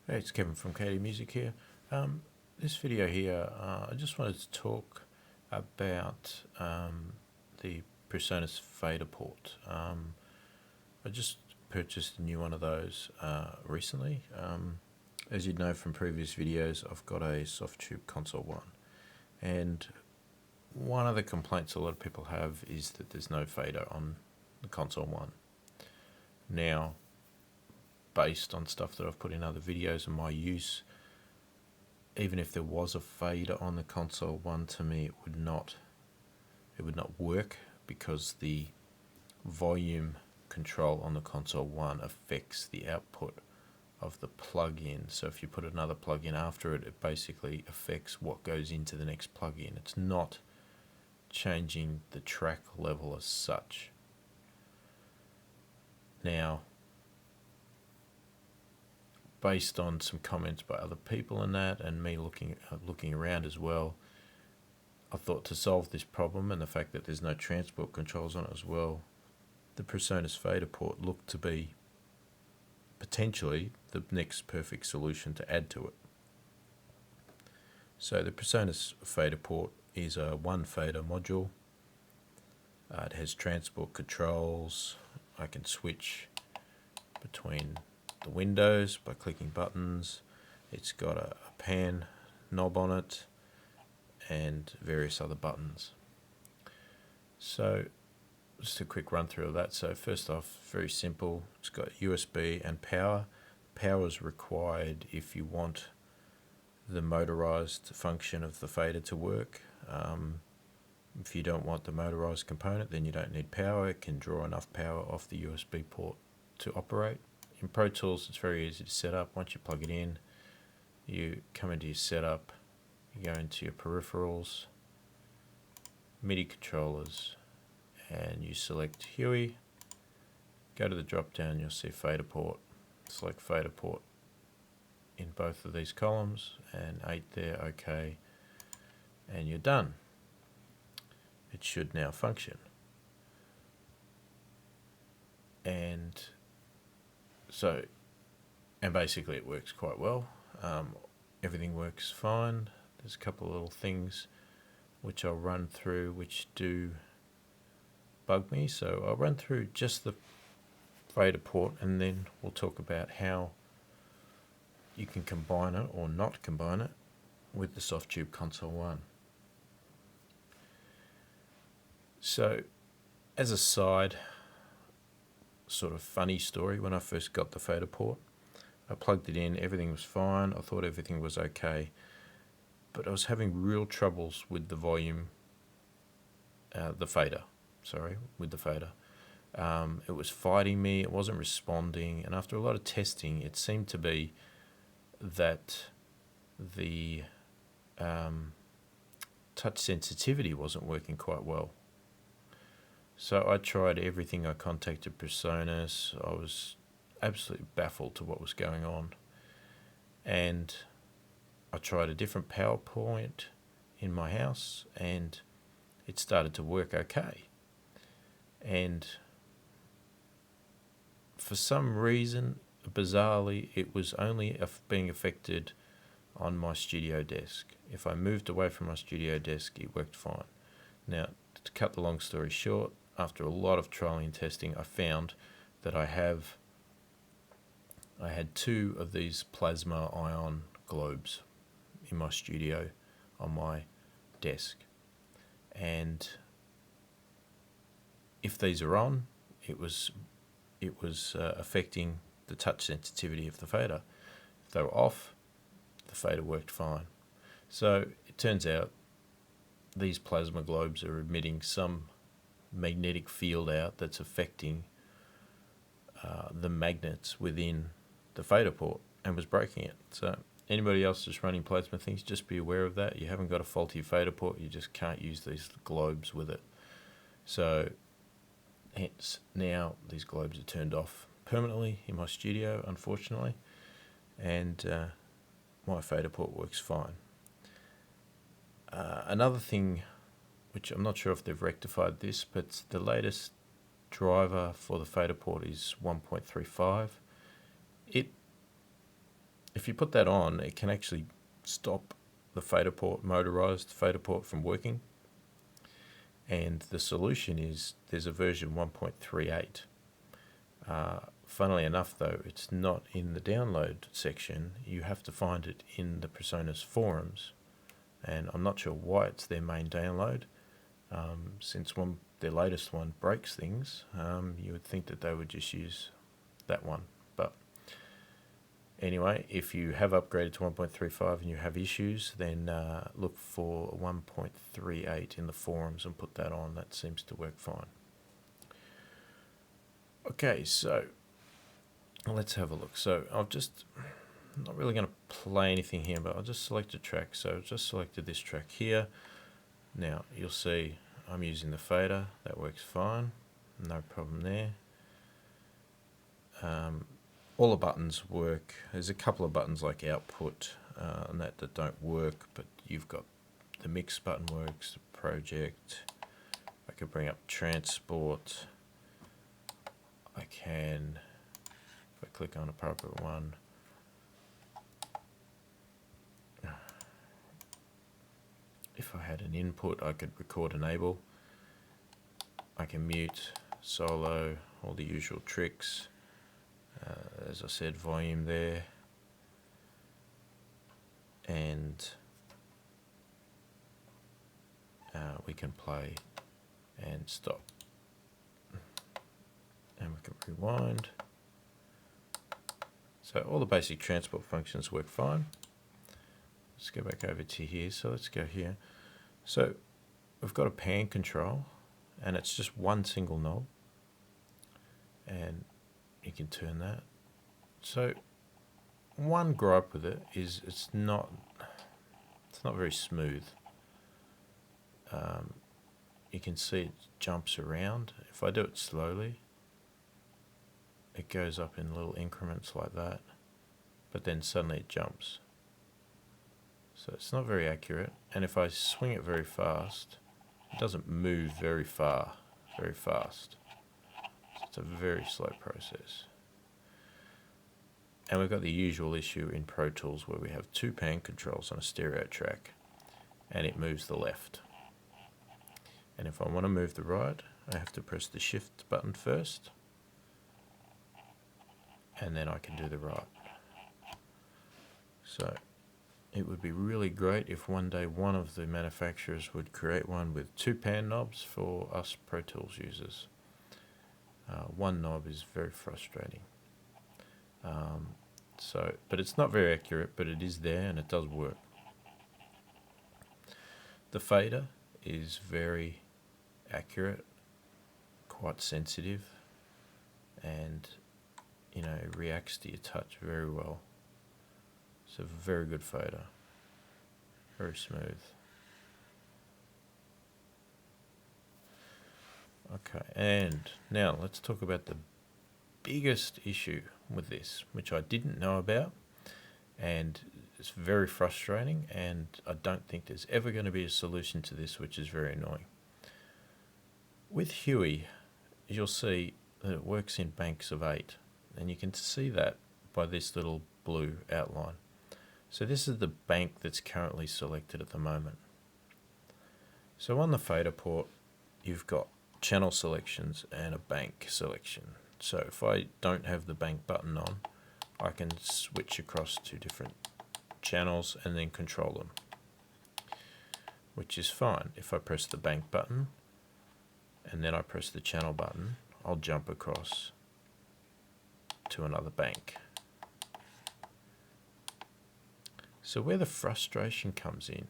Hey, it's Kevin from KD Music here. This video here, I just wanted to talk about the PreSonus Faderport. I just purchased a new one of those recently. As you'd know from previous videos, I've got a Softube Console 1. And one of the complaints a lot of people have is that there's no fader on the Console 1. Now, based on stuff that I've put in other videos and my use, even if there was a fader on the Console 1, to me it would not work, because the volume control on the Console 1 affects the output of the plug-in. So if you put another plug-in after it, it basically affects what goes into the next plug-in. It's not changing the track level as such. Now, based on some comments by other people in that, and me looking around as well, I thought to solve this problem and the fact that there's no transport controls on it as well, the PreSonus Faderport looked to be potentially the next perfect solution to add to it. So the PreSonus Faderport is a one fader module. It has transport controls. I can switch between the windows by clicking buttons. It's got a pan knob on it and various other buttons. So just a quick run through of that. So first off, very simple. It's got USB and power. Power is required if you want the motorized function of the fader to work. If you don't want the motorized component, then you don't need power. It can draw enough power off the USB port to operate. In Pro Tools, it's very easy to set up. Once you plug it in, you come into your setup, you go into your peripherals, MIDI controllers, and you select Huey. Go to the drop down, you'll see Faderport. Select Faderport in both of these columns, and 8 there, OK, and you're done. It should now function. And basically it works quite well. Everything works fine. There's a couple of little things which I'll run through which do bug me. So I'll run through just the Faderport, and then we'll talk about how you can combine it or not combine it with the Softube Console 1. So as a side sort of funny story, when I first got the Faderport, I plugged it in, everything was fine, I thought everything was okay, but I was having real troubles with the volume, with the fader. It was fighting me, it wasn't responding, and after a lot of testing, it seemed to be that the touch sensitivity wasn't working quite well. So I tried everything. I contacted PreSonus. I was absolutely baffled to what was going on. And I tried a different power point in my house, and it started to work okay. And for some reason, bizarrely, it was only being affected on my studio desk. If I moved away from my studio desk, it worked fine. Now, to cut the long story short, after a lot of trialing and testing, I found that I had 2 of these plasma ion globes in my studio on my desk, and if these are on, it was affecting the touch sensitivity of the fader. If they were off, the fader worked fine. So it turns out these plasma globes are emitting some magnetic field out that's affecting the magnets within the Faderport and was breaking it. So anybody else that's running plasma things, just be aware of that. You haven't got a faulty Faderport, you just can't use these globes with it. So hence now these globes are turned off permanently in my studio, unfortunately, and my Faderport works fine. Another thing, which I'm not sure if they've rectified this, but the latest driver for the Faderport is 1.35. It if you put that on, it can actually stop the Faderport, motorized Faderport, from working. And the solution is there's a version 1.38. Funnily enough, though, it's not in the download section. You have to find it in the PreSonus forums, and I'm not sure why it's their main download. Since their latest one breaks things, you would think that they would just use that one. But anyway, if you have upgraded to 1.35 and you have issues, then look for 1.38 in the forums and put that on. That seems to work fine. Okay, so let's have a look. So I'm not really going to play anything here, but I'll just select a track. So I've just selected this track here. Now you'll see I'm using the fader. That works fine. No problem there. All the buttons work. There's a couple of buttons like output and that don't work, but you've got the mix button works, the project. I can bring up transport. I can, if I click on appropriate one, if I had an input, I could record enable. I can mute, solo, all the usual tricks. As I said, volume there. And we can play and stop. And we can rewind. So all the basic transport functions work fine. Let's go back over to here. So let's go here. So we've got a pan control, and it's just one single knob, and you can turn that. So one gripe with it is it's not very smooth. You can see it jumps around. If I do it slowly, it goes up in little increments like that, but then suddenly it jumps. So it's not very accurate, and if I swing it very fast, it doesn't move very fast. So it's a very slow process. And we've got the usual issue in Pro Tools where we have two pan controls on a stereo track, and it moves the left. And if I want to move the right, I have to press the shift button first, and then I can do the right. So it would be really great if one day one of the manufacturers would create one with two pan knobs for us Pro Tools users. One knob is very frustrating. But it's not very accurate, but it is there and it does work. The fader is very accurate, quite sensitive, and it reacts to your touch very well. It's a very good fader, very smooth. Okay, and now let's talk about the biggest issue with this, which I didn't know about, and it's very frustrating, and I don't think there's ever going to be a solution to this, which is very annoying. With Huey, you'll see that it works in banks of 8, and you can see that by this little blue outline. So this is the bank that's currently selected at the moment. So on the fader port, you've got channel selections and a bank selection. So if I don't have the bank button on, I can switch across to different channels and then control them, which is fine. If I press the bank button and then I press the channel button, I'll jump across to another bank. So where the frustration comes in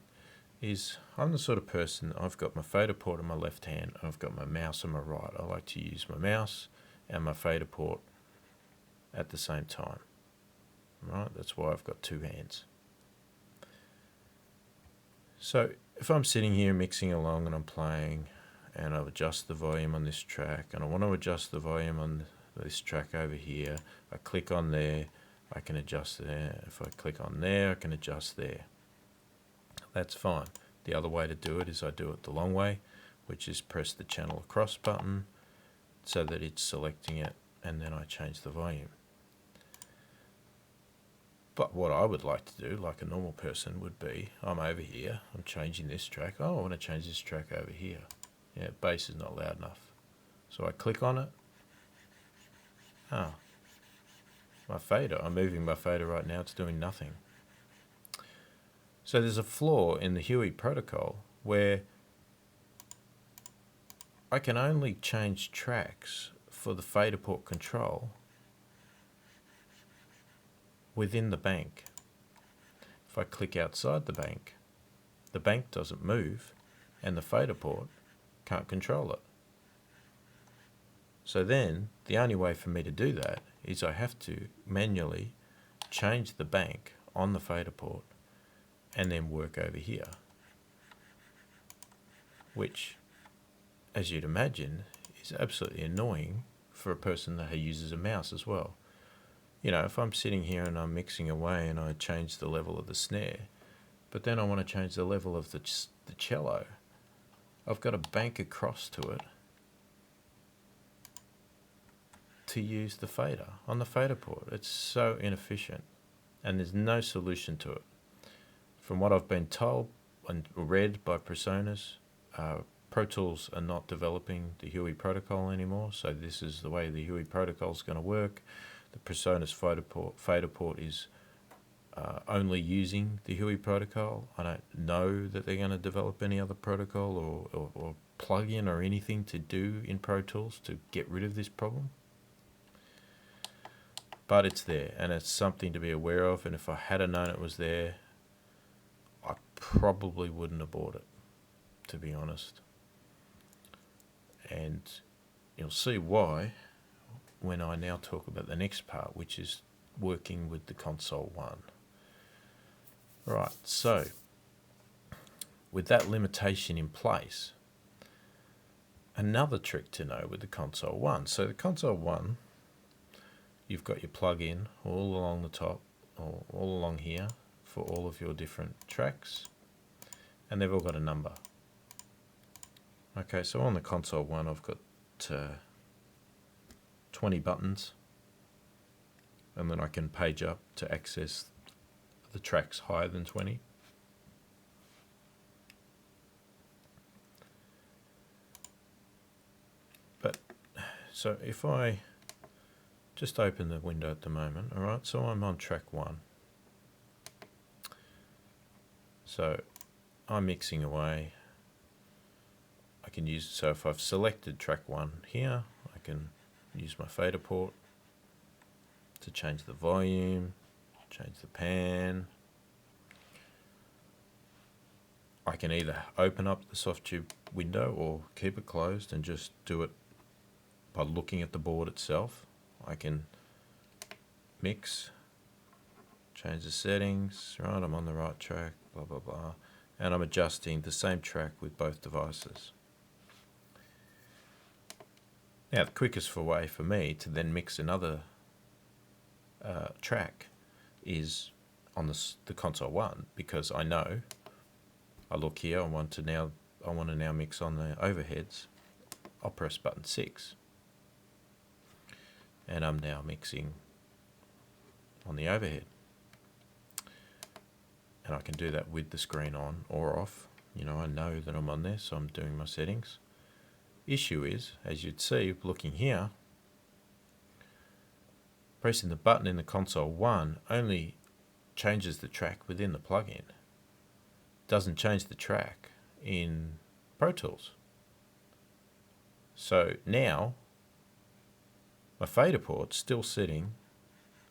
is I'm the sort of person, I've got my fader port on my left hand, I've got my mouse on my right. I like to use my mouse and my fader port at the same time. Right? That's why I've got two hands. So if I'm sitting here mixing along and I'm playing and I've adjusted the volume on this track and I want to adjust the volume on this track over here, I click on there, I can adjust there. If I click on there, I can adjust there. That's fine. The other way to do it is I do it the long way, which is press the channel across button so that it's selecting it, and then I change the volume. But what I would like to do, like a normal person, would be, I'm over here, I'm changing this track. Oh, I want to change this track over here. Yeah, bass is not loud enough. So I click on it. Oh, my fader, I'm moving my fader right now, it's doing nothing. So there's a flaw in the Huey protocol where I can only change tracks for the Faderport control within the bank. If I click outside the bank doesn't move and the Faderport can't control it. So then the only way for me to do that is I have to manually change the bank on the Faderport and then work over here, which, as you'd imagine, is absolutely annoying for a person that uses a mouse as well. You know, if I'm sitting here and I'm mixing away and I change the level of the snare, but then I want to change the level of the cello, I've got to bank across to it to use the fader on the Faderport. It's so inefficient and there's no solution to it. From what I've been told and read by PreSonus, Pro Tools are not developing the Huey protocol anymore, so this is the way the Huey protocol is going to work. The PreSonus Faderport is only using the Huey protocol. I don't know that they're going to develop any other protocol or plugin or anything to do in Pro Tools to get rid of this problem. But it's there, and it's something to be aware of, and if I had known it was there, I probably wouldn't have bought it, to be honest. And you'll see why when I now talk about the next part, which is working with the Console 1. Right, so with that limitation in place, another trick to know with the Console 1. So the Console 1, you've got your plug-in all along the top, or all along here, for all of your different tracks, and they've all got a number. Okay, so on the Console 1 I've got 20 buttons, and then I can page up to access the tracks higher than 20. But so if I just open the window at the moment, alright, so I'm on track 1. So I'm mixing away. I can use, so if I've selected track 1 here, I can use my Faderport to change the volume, change the pan. I can either open up the Softube window or keep it closed and just do it by looking at the board itself. I can mix, change the settings, right, I'm on the right track, blah blah blah, and I'm adjusting the same track with both devices. Now the quickest way for me to then mix another track is on the Console 1, because I know, I look here, I want to now mix on the overheads. I'll press button 6 and I'm now mixing on the overhead, and I can do that with the screen on or off. You know, I know that I'm on there, so I'm doing my settings. Issue is, as you'd see looking here, pressing the button in the Console 1 only changes the track within the plugin. Doesn't change the track in Pro Tools. So now my Faderport's still sitting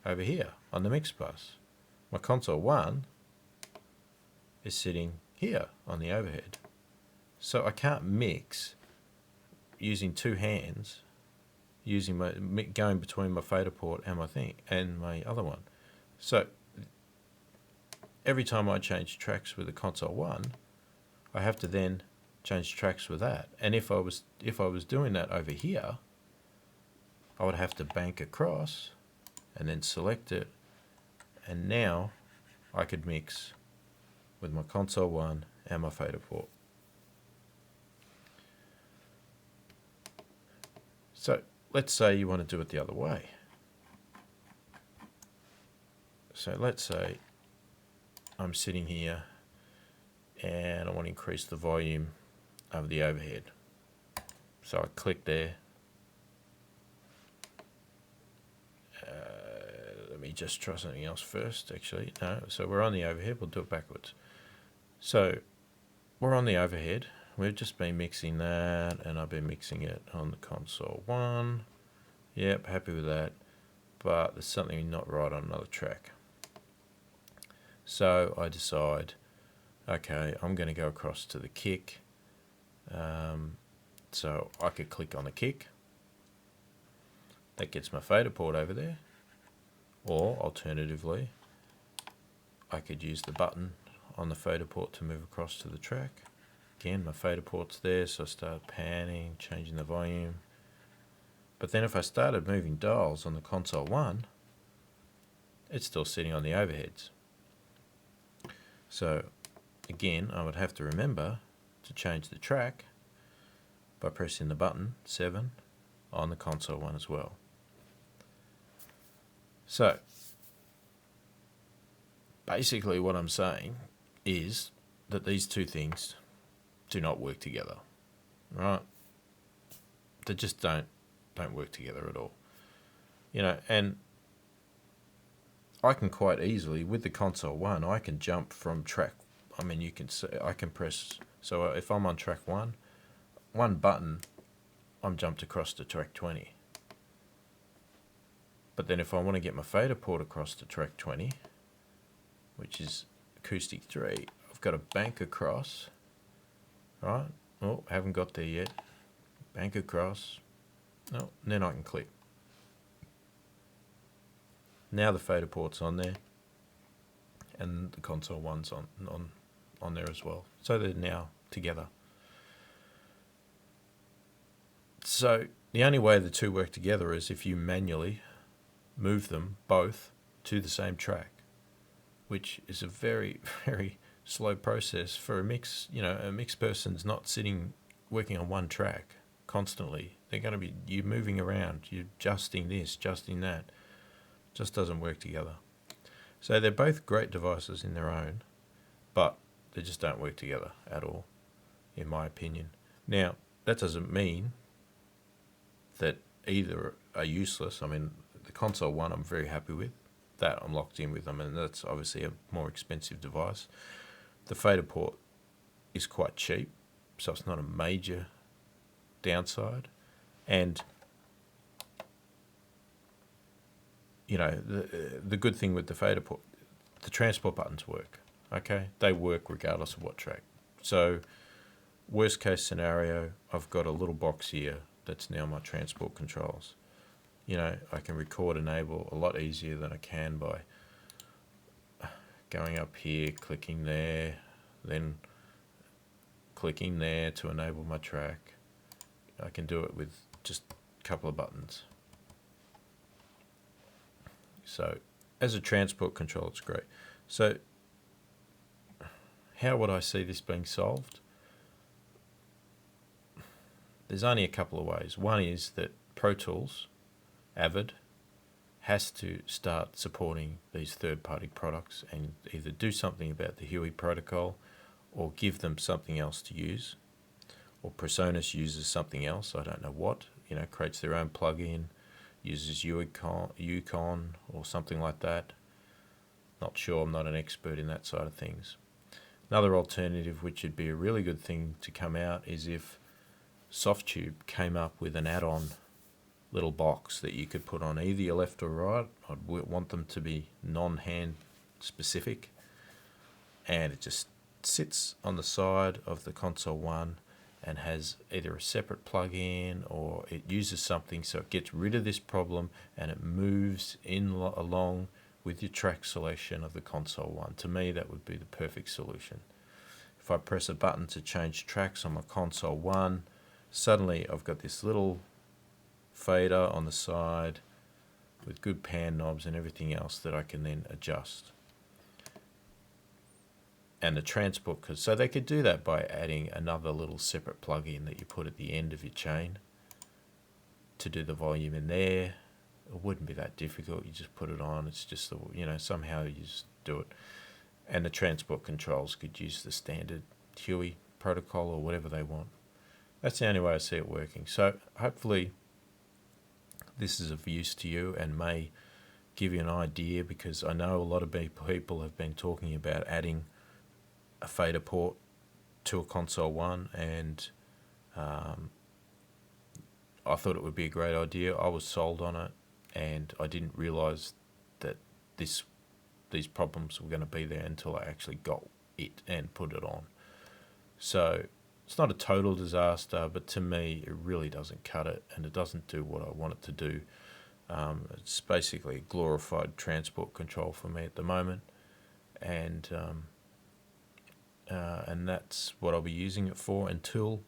over here on the mix bus. My Console 1 is sitting here on the overhead. So I can't mix using two hands, using going between my Faderport and my thing and my other one. So every time I change tracks with the Console 1, I have to then change tracks with that. And if I was doing that over here, I would have to bank across and then select it, and now I could mix with my Console 1 and my Faderport. So let's say you want to do it the other way. So let's say I'm sitting here and I want to increase the volume of the overhead. So I click there. Let me just try something else first, actually. No, so we're on the overhead. We'll do it backwards. So we're on the overhead. We've just been mixing that, and I've been mixing it on the console 1. Yep, happy with that. But there's something not right on another track. So I decide, okay, I'm going to go across to the kick. So I could click on the kick. That gets my fader port over there. Or alternatively, I could use the button on the fader port to move across to the track. Again, my fader port's there, so I start panning, changing the volume. But then if I started moving dials on the console 1, it's still sitting on the overheads. So again, I would have to remember to change the track by pressing the button 7 on the console 1 as well. So basically what I'm saying is that these two things do not work together, right? They just don't work together at all. You know, and I can quite easily, with the console 1, I can jump from track, I mean, you can see, I can press, so if I'm on track 1, one button, I'm jumped across to track 20. But then if I want to get my fader port across to track 20, which is acoustic 3, I've got to bank across, right? Oh, haven't got there yet. Bank across. No, and then I can click. Now the fader port's on there, and the console 1's on there as well. So they're now together. So the only way the two work together is if you manually move them both to the same track, which is a very, very slow process for a mix. You know, a mix person's not sitting working on one track constantly. They're going to be, you're moving around, you're adjusting this, adjusting that. Just doesn't work together. So they're both great devices in their own, but they just don't work together at all, in my opinion. Now, that doesn't mean that either are useless. I mean, the console 1 I'm very happy with. That I'm locked in with. I mean, that's obviously a more expensive device. The fader port is quite cheap, so it's not a major downside. And you know, the good thing with the fader port, the transport buttons work. Okay, they work regardless of what track. So worst case scenario, I've got a little box here that's now my transport controls. You know, I can record enable a lot easier than I can by going up here, clicking there, then clicking there to enable my track. I can do it with just a couple of buttons. So as a transport control, it's great. So how would I see this being solved? There's only a couple of ways. One is that Pro Tools, Avid, has to start supporting these third-party products and either do something about the Huey protocol or give them something else to use. Or PreSonus uses something else, I don't know what, you know, creates their own plugin, uses Yukon or something like that. Not sure, I'm not an expert in that side of things. Another alternative, which would be a really good thing to come out, is if Softube came up with an add-on little box that you could put on either your left or right. I'd want them to be non-hand specific, and it just sits on the side of the console 1 and has either a separate plug-in or it uses something so it gets rid of this problem and it moves in along with your track selection of the console 1. To me, that would be the perfect solution. If I press a button to change tracks on my console 1, suddenly I've got this little fader on the side with good pan knobs and everything else that I can then adjust. And the transport, so they could do that by adding another little separate plug-in that you put at the end of your chain to do the volume in there, it wouldn't be that difficult. You just put it on. It's just the, somehow you just do it. And the transport controls could use the standard Huey protocol or whatever they want. That's the only way I see it working. So hopefully this is of use to you and may give you an idea, because I know a lot of people have been talking about adding a fader port to a console one, and I thought it would be a great idea. I was sold on it, and I didn't realise that these problems were going to be there until I actually got it and put it on. So it's not a total disaster, but to me it really doesn't cut it, and it doesn't do what I want it to do. It's basically a glorified transport control for me at the moment, and that's what I'll be using it for until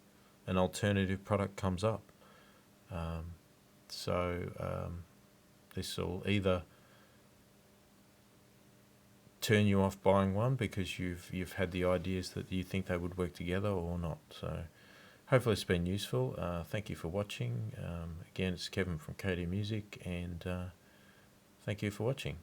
an alternative product comes up. This will either turn you off buying one because you've had the ideas that you think they would work together, or not. So hopefully it's been useful. Thank you for watching. Again, it's Kevin from KD Music, and thank you for watching.